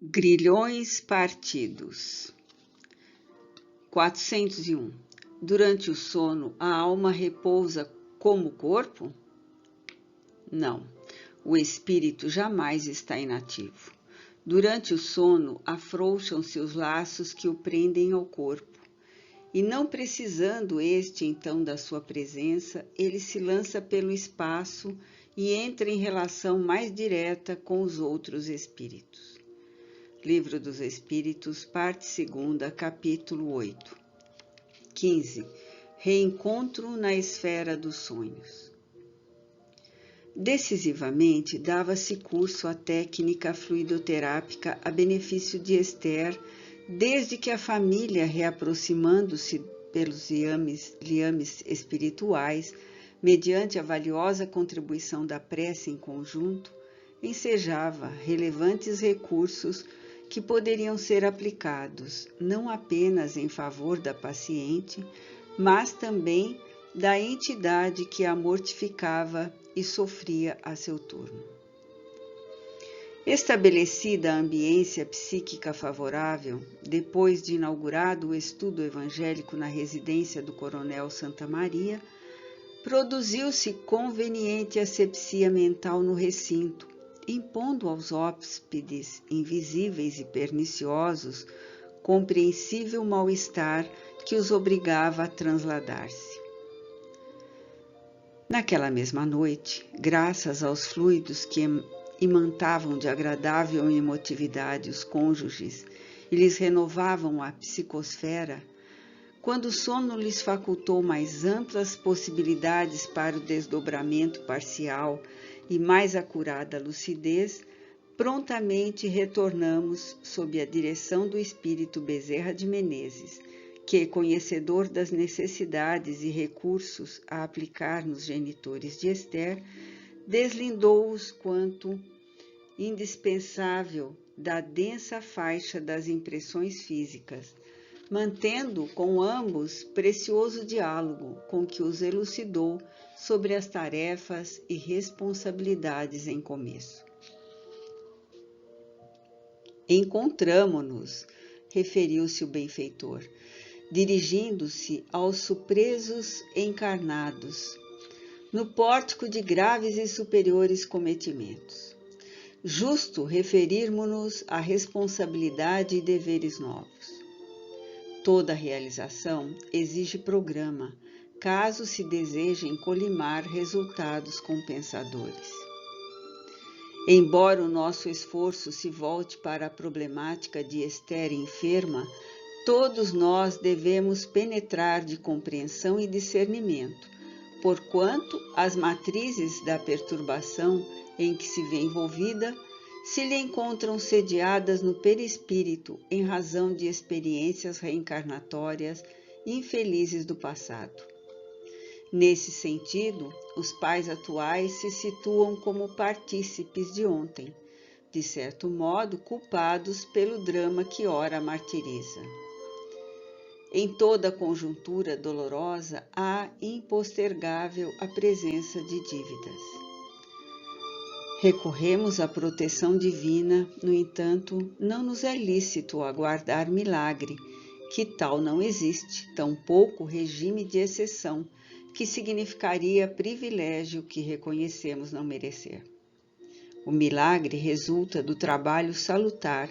Grilhões partidos. 401. Durante o sono, a alma repousa como o corpo? Não, o espírito jamais está inativo. Durante o sono, afrouxam-se os laços que o prendem ao corpo. E não precisando este, então, da sua presença, ele se lança pelo espaço e entra em relação mais direta com os outros espíritos. Livro dos Espíritos, parte 2, capítulo 8. 15. Reencontro na esfera dos sonhos. Decisivamente, dava-se curso à técnica fluidoterápica a benefício de Esther, desde que a família, reaproximando-se pelos liames espirituais, mediante a valiosa contribuição da prece em conjunto, ensejava relevantes recursos que poderiam ser aplicados não apenas em favor da paciente, mas também da entidade que a mortificava e sofria a seu turno. Estabelecida a ambiência psíquica favorável, depois de inaugurado o estudo evangélico na residência do Coronel Santa Maria, produziu-se conveniente asepsia mental no recinto, impondo aos hóspedes invisíveis e perniciosos compreensível mal-estar que os obrigava a transladar-se. Naquela mesma noite, graças aos fluidos que imantavam de agradável emotividade os cônjuges e lhes renovavam a psicosfera, quando o sono lhes facultou mais amplas possibilidades para o desdobramento parcial e mais acurada lucidez, prontamente retornamos sob a direção do espírito Bezerra de Menezes, que, conhecedor das necessidades e recursos a aplicar nos genitores de Esther, deslindou-os quanto indispensável da densa faixa das impressões físicas, mantendo com ambos precioso diálogo com que os elucidou sobre as tarefas e responsabilidades em começo. Encontramo-nos, referiu-se o benfeitor, dirigindo-se aos surpresos encarnados, no pórtico de graves e superiores cometimentos. Justo referirmo-nos à responsabilidade e deveres novos. Toda realização exige programa, caso se desejem colimar resultados compensadores. Embora o nosso esforço se volte para a problemática de Esther enferma, todos nós devemos penetrar de compreensão e discernimento, porquanto as matrizes da perturbação em que se vê envolvida se lhe encontram sediadas no perispírito em razão de experiências reencarnatórias infelizes do passado. Nesse sentido, os pais atuais se situam como partícipes de ontem, de certo modo culpados pelo drama que ora martiriza. Em toda conjuntura dolorosa há impostergável a presença de dívidas. Recorremos à proteção divina, no entanto, não nos é lícito aguardar milagre, que tal não existe, tampouco regime de exceção, que significaria privilégio que reconhecemos não merecer. O milagre resulta do trabalho salutar,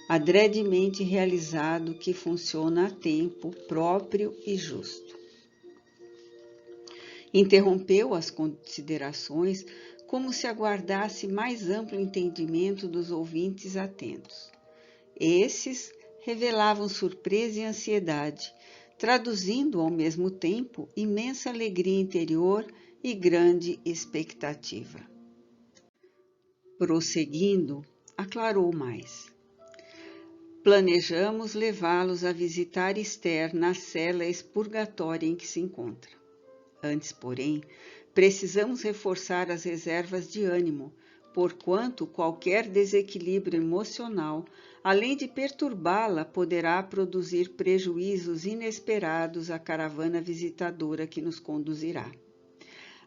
adredemente realizado, que funciona a tempo próprio e justo. Interrompeu as considerações como se aguardasse mais amplo entendimento dos ouvintes atentos. Esses revelavam surpresa e ansiedade, traduzindo ao mesmo tempo imensa alegria interior e grande expectativa. Prosseguindo, aclarou mais. Planejamos levá-los a visitar Esther na cela expurgatória em que se encontra. Antes, porém, precisamos reforçar as reservas de ânimo, porquanto qualquer desequilíbrio emocional, além de perturbá-la, poderá produzir prejuízos inesperados à caravana visitadora que nos conduzirá.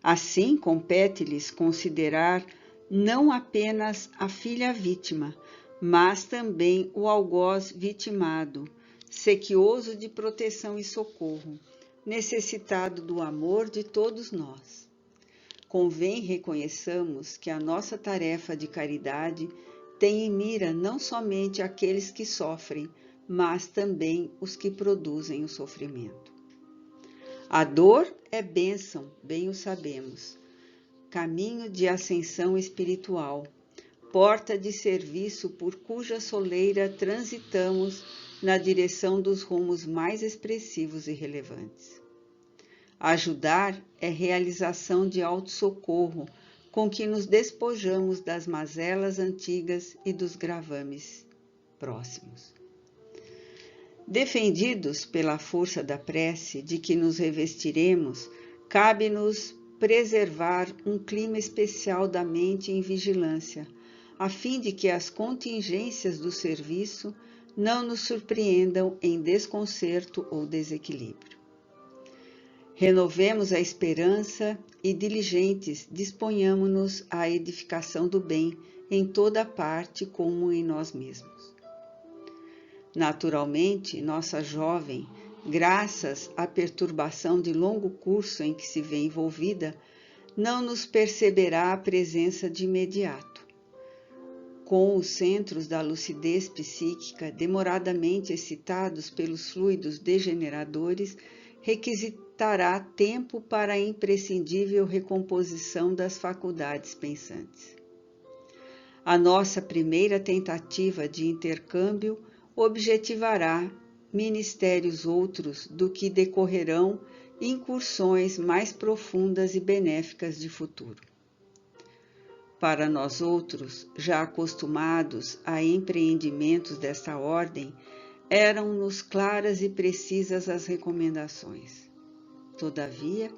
Assim, compete-lhes considerar não apenas a filha vítima, mas também o algoz vitimado, sequioso de proteção e socorro, necessitado do amor de todos nós. Convém reconheçamos que a nossa tarefa de caridade tem em mira não somente aqueles que sofrem, mas também os que produzem o sofrimento. A dor é bênção, bem o sabemos, caminho de ascensão espiritual, porta de serviço por cuja soleira transitamos na direção dos rumos mais expressivos e relevantes. Ajudar é realização de autossocorro com que nos despojamos das mazelas antigas e dos gravames próximos. Defendidos pela força da prece de que nos revestiremos, cabe-nos preservar um clima especial da mente em vigilância, a fim de que as contingências do serviço não nos surpreendam em desconcerto ou desequilíbrio. Renovemos a esperança e, diligentes, disponhamo-nos à edificação do bem em toda parte como em nós mesmos. Naturalmente, nossa jovem, graças à perturbação de longo curso em que se vê envolvida, não nos perceberá a presença de imediato. Com os centros da lucidez psíquica demoradamente excitados pelos fluidos degeneradores, requisitará tempo para a imprescindível recomposição das faculdades pensantes. A nossa primeira tentativa de intercâmbio objetivará ministérios outros do que decorrerão incursões mais profundas e benéficas de futuro. Para nós outros, já acostumados a empreendimentos desta ordem, eram-nos claras e precisas as recomendações. Todavia,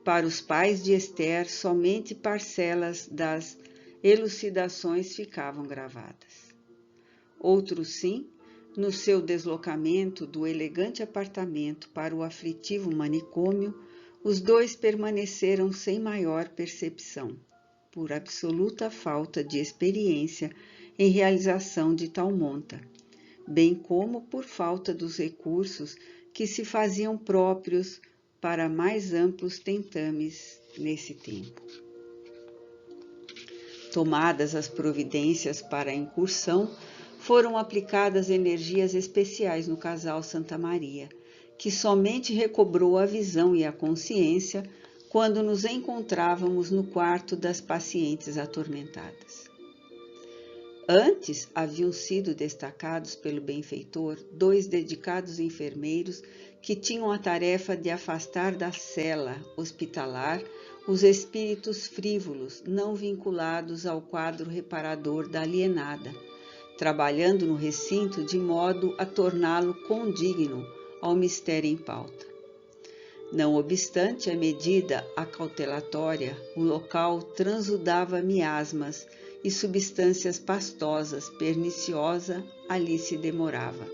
para os pais de Esther, somente parcelas das elucidações ficavam gravadas. Outros sim, no seu deslocamento do elegante apartamento para o aflitivo manicômio, os dois permaneceram sem maior percepção, por absoluta falta de experiência em realização de tal monta, bem como por falta dos recursos que se faziam próprios para mais amplos tentames nesse tempo. Tomadas as providências para a incursão, foram aplicadas energias especiais no casal Santa Maria, que somente recobrou a visão e a consciência quando nos encontrávamos no quarto das pacientes atormentadas. Antes haviam sido destacados pelo benfeitor 2 dedicados enfermeiros que tinham a tarefa de afastar da cela hospitalar os espíritos frívolos não vinculados ao quadro reparador da alienada, trabalhando no recinto de modo a torná-lo condigno ao mistério em pauta. Não obstante a medida acautelatória, o local transudava miasmas e substâncias pastosas, perniciosa ali se demorava,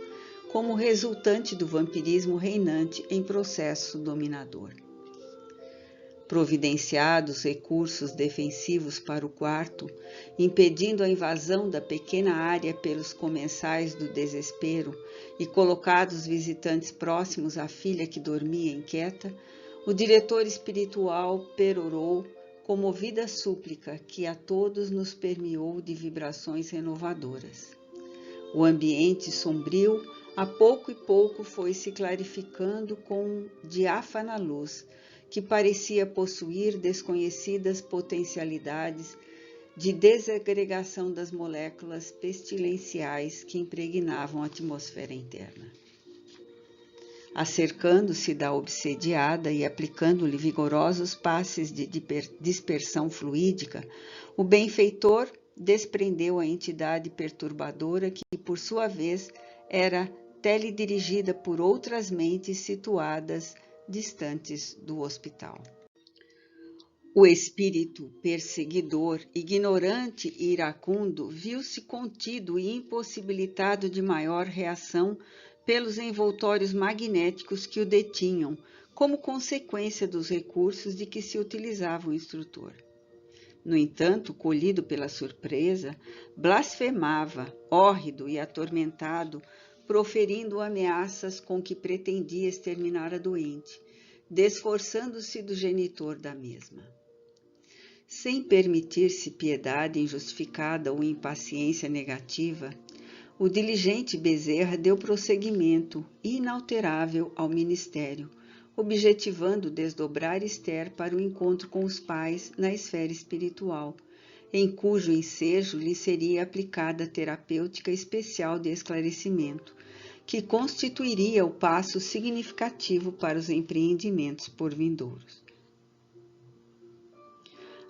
como resultante do vampirismo reinante em processo dominador. Providenciados recursos defensivos para o quarto, impedindo a invasão da pequena área pelos comensais do desespero e colocados visitantes próximos à filha que dormia inquieta, o diretor espiritual perorou comovida súplica que a todos nos permeou de vibrações renovadoras. O ambiente sombrio, a pouco e pouco, foi se clarificando com diáfana luz, que parecia possuir desconhecidas potencialidades de desagregação das moléculas pestilenciais que impregnavam a atmosfera interna. Acercando-se da obsediada e aplicando-lhe vigorosos passes de dispersão fluídica, o benfeitor desprendeu a entidade perturbadora que, por sua vez, era teledirigida por outras mentes situadas distantes do hospital. O espírito perseguidor, ignorante e iracundo, viu-se contido e impossibilitado de maior reação pelos envoltórios magnéticos que o detinham, como consequência dos recursos de que se utilizava o instrutor. No entanto, colhido pela surpresa, blasfemava, hórrido e atormentado, proferindo ameaças com que pretendia exterminar a doente, desforçando-se do genitor da mesma. Sem permitir-se piedade injustificada ou impaciência negativa, o diligente Bezerra deu prosseguimento inalterável ao ministério, objetivando desdobrar Esther para o encontro com os pais na esfera espiritual, em cujo ensejo lhe seria aplicada a terapêutica especial de esclarecimento, que constituiria o passo significativo para os empreendimentos por vindouros.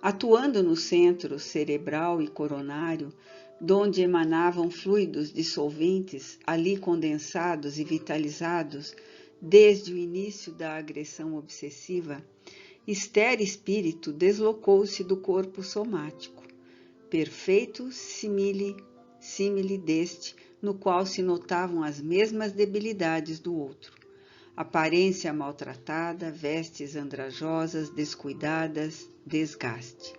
Atuando no centro cerebral e coronário, donde emanavam fluidos dissolventes, ali condensados e vitalizados desde o início da agressão obsessiva, Esther espírito deslocou-se do corpo somático, perfeito símile deste, no qual se notavam as mesmas debilidades do outro. Aparência maltratada, vestes andrajosas, descuidadas, desgaste.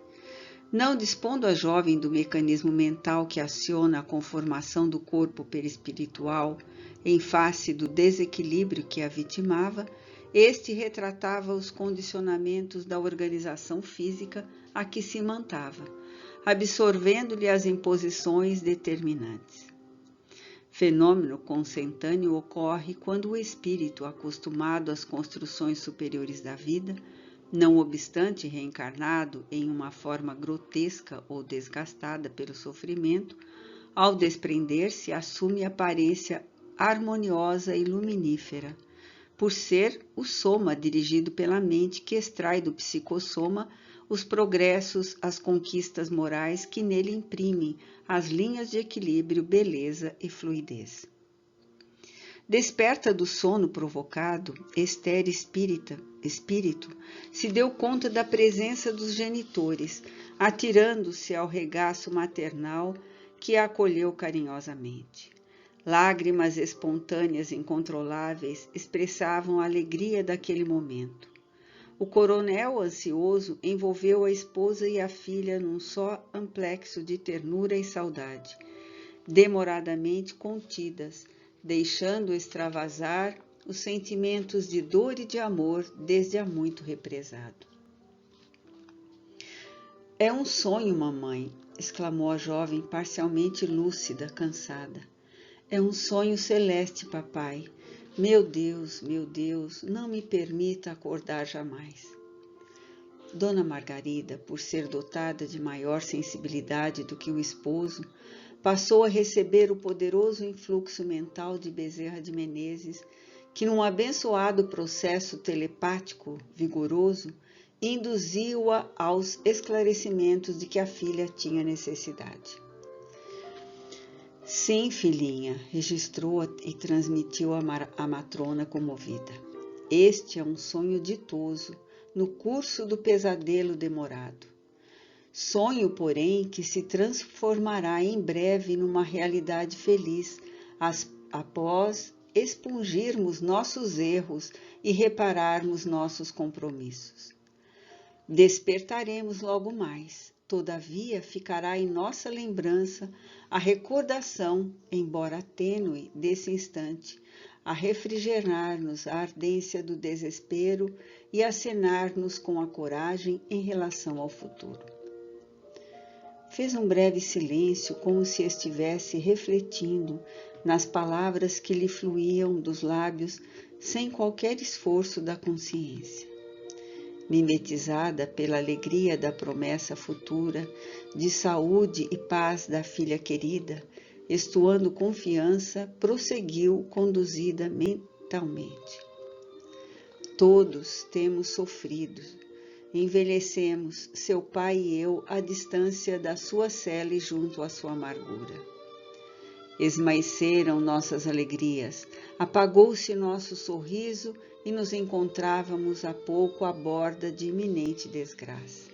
Não dispondo a jovem do mecanismo mental que aciona a conformação do corpo perispiritual em face do desequilíbrio que a vitimava, este retratava os condicionamentos da organização física a que se mantava, absorvendo-lhe as imposições determinantes. Fenômeno consentâneo ocorre quando o espírito, acostumado às construções superiores da vida, não obstante reencarnado em uma forma grotesca ou desgastada pelo sofrimento, ao desprender-se assume aparência harmoniosa e luminífera, por ser o soma dirigido pela mente que extrai do psicossoma os progressos, as conquistas morais que nele imprimem as linhas de equilíbrio, beleza e fluidez. Desperta do sono provocado, Esther espírito, se deu conta da presença dos genitores, atirando-se ao regaço maternal que a acolheu carinhosamente. Lágrimas espontâneas incontroláveis expressavam a alegria daquele momento. O coronel, ansioso, envolveu a esposa e a filha num só amplexo de ternura e saudade, demoradamente contidas, deixando extravasar os sentimentos de dor e de amor desde há muito represado. É um sonho, mamãe, exclamou a jovem parcialmente lúcida, cansada. É um sonho celeste, papai. Meu Deus, não me permita acordar jamais. Dona Margarida, por ser dotada de maior sensibilidade do que o esposo, passou a receber o poderoso influxo mental de Bezerra de Menezes, que num abençoado processo telepático vigoroso, induziu-a aos esclarecimentos de que a filha tinha necessidade. Sim, filhinha, registrou e transmitiu a matrona comovida. Este é um sonho ditoso, no curso do pesadelo demorado. Sonho, porém, que se transformará em breve numa realidade feliz, após expungirmos nossos erros e repararmos nossos compromissos. Despertaremos logo mais. Todavia, ficará em nossa lembrança a recordação, embora tênue, desse instante, a refrigerar-nos a ardência do desespero e acenar-nos com a coragem em relação ao futuro. Fez um breve silêncio, como se estivesse refletindo nas palavras que lhe fluíam dos lábios sem qualquer esforço da consciência. Mimetizada pela alegria da promessa futura, de saúde e paz da filha querida, estoando confiança, prosseguiu conduzida mentalmente. Todos temos sofrido, envelhecemos, seu pai e eu, à distância da sua cela junto à sua amargura. Esmaeceram nossas alegrias, apagou-se nosso sorriso e nos encontrávamos há pouco à borda de iminente desgraça.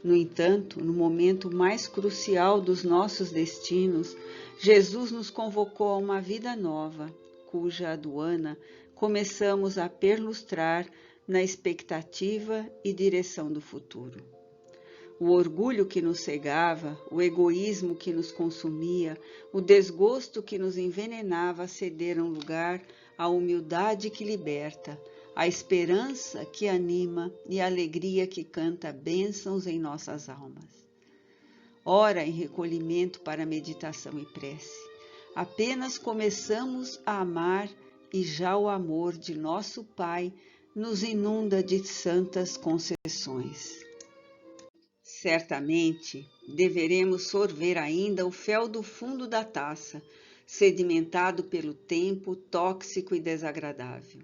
No entanto, no momento mais crucial dos nossos destinos, Jesus nos convocou a uma vida nova, cuja aduana começamos a perlustrar na expectativa e direção do futuro. O orgulho que nos cegava, o egoísmo que nos consumia, o desgosto que nos envenenava cederam lugar à humildade que liberta, à esperança que anima e à alegria que canta bênçãos em nossas almas. Ora em recolhimento para meditação e prece. Apenas começamos a amar e já o amor de nosso Pai nos inunda de santas concessões. Certamente deveremos sorver ainda o fel do fundo da taça, sedimentado pelo tempo, tóxico e desagradável.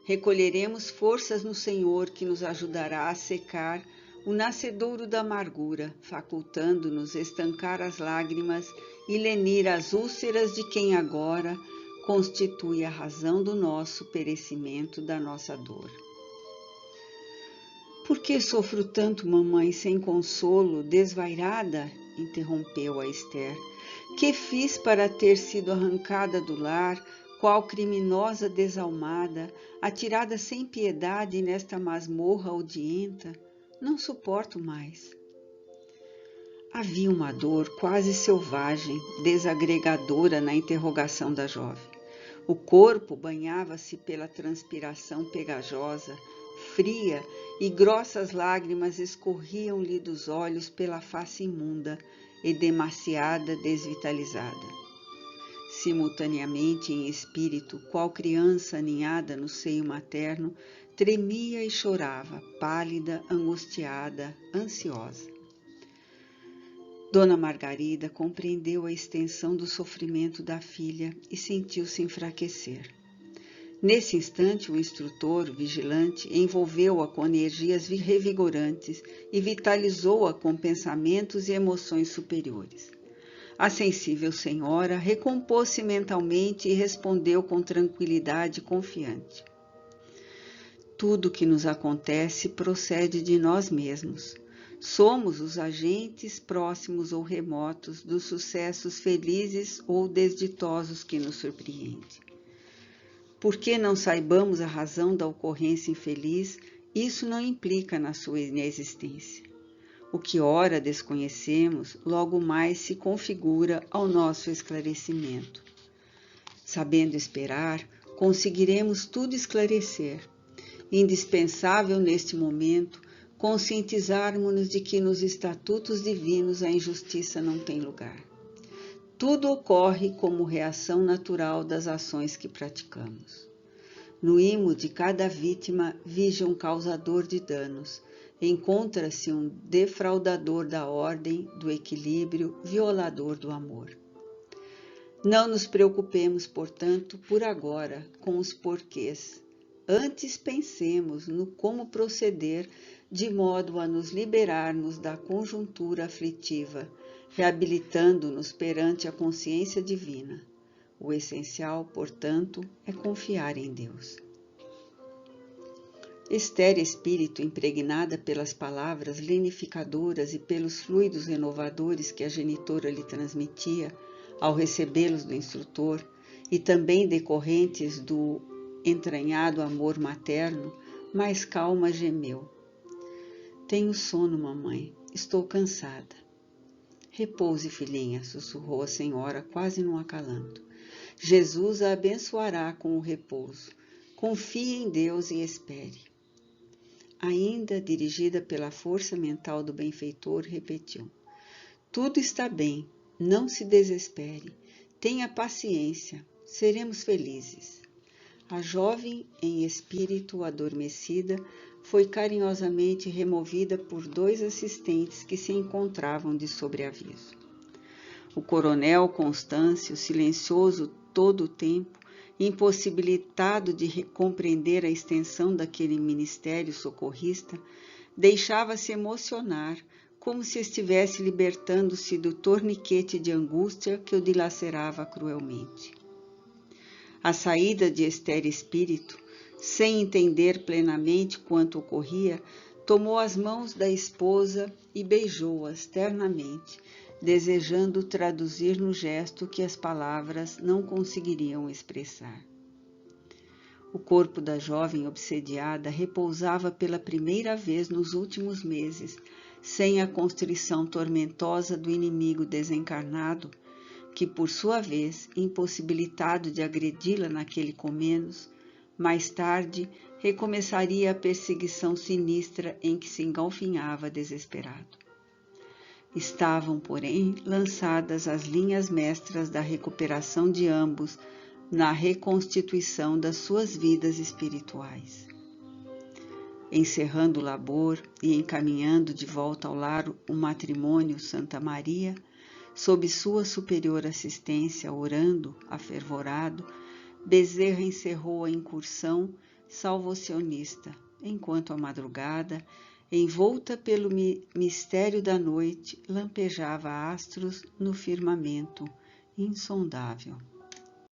Recolheremos forças no Senhor que nos ajudará a secar o nascedouro da amargura, facultando-nos estancar as lágrimas e lenir as úlceras de quem agora constitui a razão do nosso perecimento, da nossa dor. Por que sofro tanto, mamãe, sem consolo, desvairada? Interrompeu a Esther. Que fiz para ter sido arrancada do lar, qual criminosa desalmada, atirada sem piedade nesta masmorra odienta? Não suporto mais. Havia uma dor quase selvagem, desagregadora na interrogação da jovem. O corpo banhava-se pela transpiração pegajosa, fria, e grossas lágrimas escorriam-lhe dos olhos pela face imunda, edemaciada, desvitalizada. Simultaneamente, em espírito, qual criança aninhada no seio materno, tremia e chorava, pálida, angustiada, ansiosa. Dona Margarida compreendeu a extensão do sofrimento da filha e sentiu-se enfraquecer. Nesse instante, o instrutor, vigilante, envolveu-a com energias revigorantes e vitalizou-a com pensamentos e emoções superiores. A sensível senhora recompôs-se mentalmente e respondeu com tranquilidade confiante. Tudo o que nos acontece procede de nós mesmos. Somos os agentes próximos ou remotos dos sucessos felizes ou desditosos que nos surpreendem. Porque não saibamos a razão da ocorrência infeliz, isso não implica na sua inexistência. O que ora desconhecemos, logo mais se configura ao nosso esclarecimento. Sabendo esperar, conseguiremos tudo esclarecer. Indispensável neste momento, conscientizarmos-nos de que nos estatutos divinos a injustiça não tem lugar. Tudo ocorre como reação natural das ações que praticamos. No imo de cada vítima vige um causador de danos, encontra-se um defraudador da ordem, do equilíbrio, violador do amor. Não nos preocupemos, portanto, por agora com os porquês. Antes pensemos no como proceder de modo a nos liberarmos da conjuntura aflitiva, reabilitando-nos perante a consciência divina. O essencial, portanto, é confiar em Deus. Esther, espírito impregnada pelas palavras lenificadoras e pelos fluidos renovadores que a genitora lhe transmitia ao recebê-los do instrutor, e também decorrentes do entranhado amor materno, mais calma gemeu. Tenho sono, mamãe. Estou cansada. Repouse, filhinha, sussurrou a senhora, quase num acalanto. Jesus a abençoará com o repouso. Confie em Deus e espere. Ainda dirigida pela força mental do benfeitor, repetiu. Tudo está bem, não se desespere. Tenha paciência, seremos felizes. A jovem, em espírito adormecida, foi carinhosamente removida por 2 assistentes que se encontravam de sobreaviso. O coronel Constâncio, silencioso todo o tempo, impossibilitado de compreender a extensão daquele ministério socorrista, deixava-se emocionar, como se estivesse libertando-se do torniquete de angústia que o dilacerava cruelmente. A saída de Esther espírito, sem entender plenamente quanto ocorria, tomou as mãos da esposa e beijou-as ternamente, desejando traduzir no gesto que as palavras não conseguiriam expressar. O corpo da jovem obsediada repousava pela primeira vez nos últimos meses, sem a constrição tormentosa do inimigo desencarnado, que por sua vez, impossibilitado de agredi-la naquele comenos, mais tarde recomeçaria a perseguição sinistra em que se engalfinhava desesperado. Estavam, porém, lançadas as linhas mestras da recuperação de ambos na reconstituição das suas vidas espirituais. Encerrando o labor e encaminhando de volta ao lar o matrimônio Santa Maria, sob sua superior assistência, orando, afervorado, Bezerra encerrou a incursão salvacionista, enquanto a madrugada, envolta pelo mistério da noite, lampejava astros no firmamento insondável.